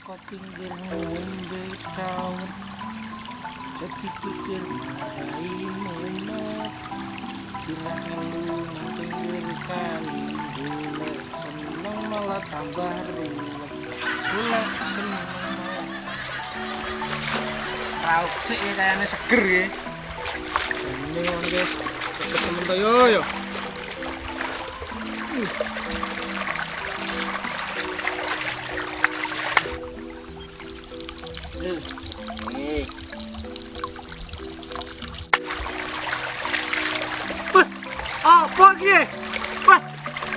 Kok pinggir ngombe kau Jadi pikir marai mumet Kira lu nang pinggir kali Golek seneng malah tambah ruwet Golek seneng malah Rauk sih kayaknya seger ya Ini ngombe Temen to yo Apa iki? Wah,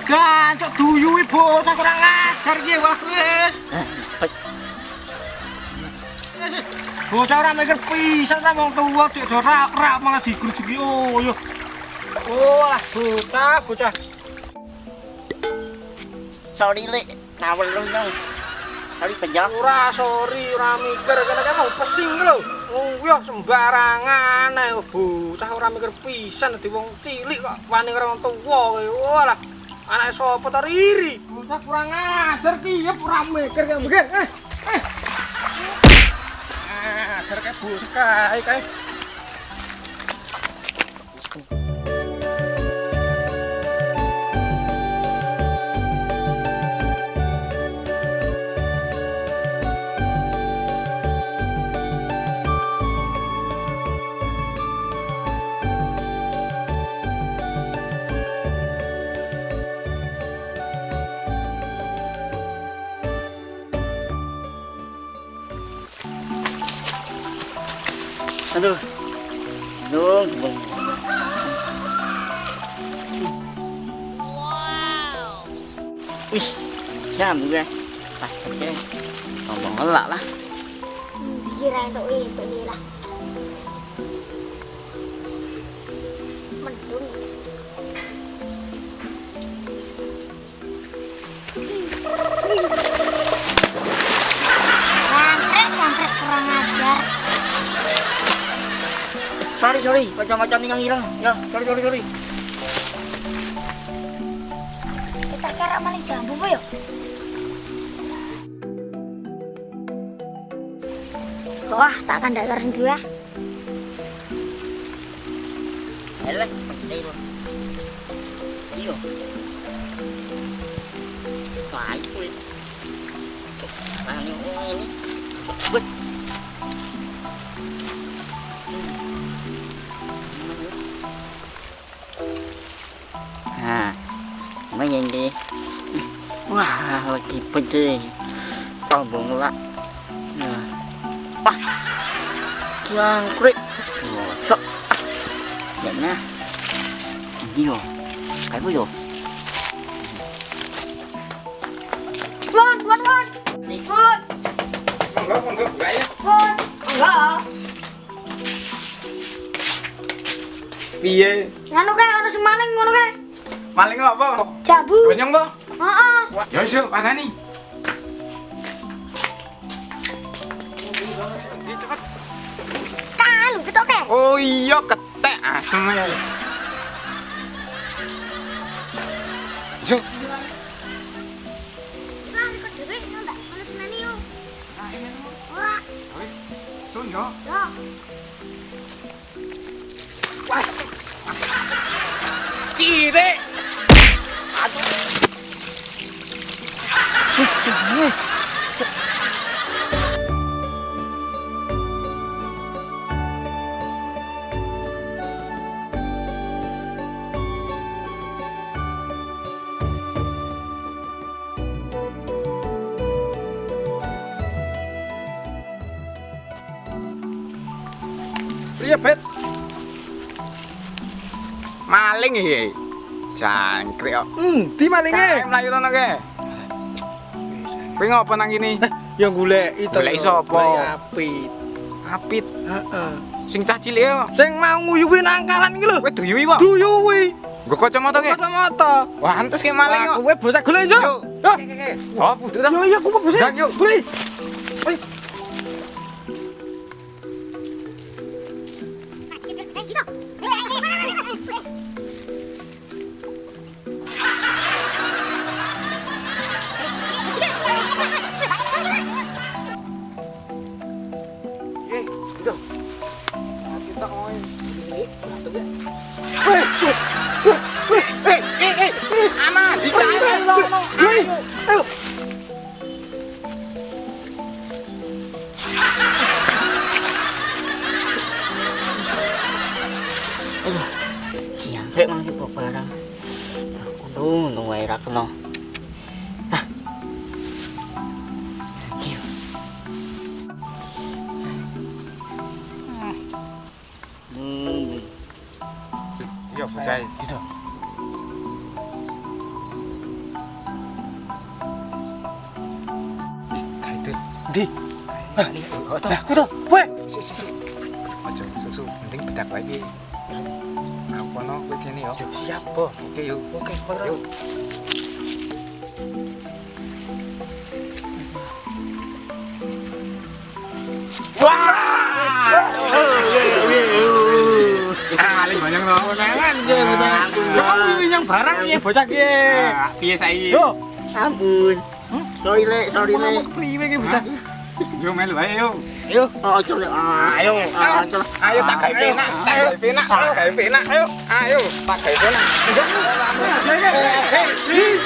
gancok duyuwi bocah kurang ajar iki wah wis. Bocah ora mikir pisan ta wong tuwa dik do rak malah digrujuki yo. Oh, lah bocah. Sorry Lek, nawel lu nyong. Sorry penjak. Sorry, ora mikir kene mau pesing lho. Yo sembarangan ae bocah ora mikir pisan dadi wong cilik kok wani karo wong tuwa kowe. Walah, anake sapa ta Riri? Bocah kurang ajar ki ya ora mikir kene mikir. Ajar kae bocah kae. Aduh. Wow. Wih, siapa gue? Pas aja. Ngomong ngelak lah. Kira itu dia lah. Mendung. Sampai kurang ajar. Sorry, macam-macam yang hilang. Ya, sorry. Kita kira maling jambu po yuk. Wah, tak akan dakarin juga. Ayolah, pergi lo. Iyo. Baik tuh. Ini. Bet. Nah, mấy nhìn đi. Wah, lagi pedih. Tombong lah. Nah. Wah. Jangkrik. Sok. Vậy nha. Đi rồi. Cái vui rồi. Vun. Con gấp gãy á. Vun. Enggak. Piye? Nganu kae ono semaling ngono kae. Maling apa? Jambu. Banyong to? Heeh. Ya wis, panani. Cepet. Kan ketok kae. Oh iya, ketek asem ya. Yuk. Lah kok dhewe ndak ono semeni yo. Ora. Wis. Tun yo. Ya. Wah. Kire. Aduh. Priye, Bet? Maling iki. Jangkrik kok. Di malinge. Mlayu tono ke. Kowe ngopo nang kene? Ya goleki to. Goleki sapa? Apit. Apit. Heeh. Sing cah cilik yo. Sing mau nguyuwi nangkalan iki lho. Kowe duyui kok. Duyuwi. Nggo kacamata ke. Kacamata. Wah, antes ke maling kok. Kowe bocah golek yo. Yo. Oh, butuh ta. Yo iya kowe bocah. Yuk. Golek. Ayo. Aduh, siang rek mang si barang. Untung wae ra kena. Ah. Kieu. Yo selesai. Gitu. Kaitu. Di. Nah, kudu. Kowe. Si. Aja susu, penting bedak lagi. Aku ono kowe kene yo. Siap, Bos. Oke, yuk. Oke, sebentar. Yuk. Ali banyak to. Konangan ge bocah. Kamu yang barang ya bocah ge. Piye saiki? Yo, Ampun. Sorry le. priwe ge bocah. Yo melu ae yo. Ayo. Oh, coba. Ayo. Coba. Ayo tak gawe penak, tak gawe penak, tak gawe penak. Ayo tak gawe penak. Hei,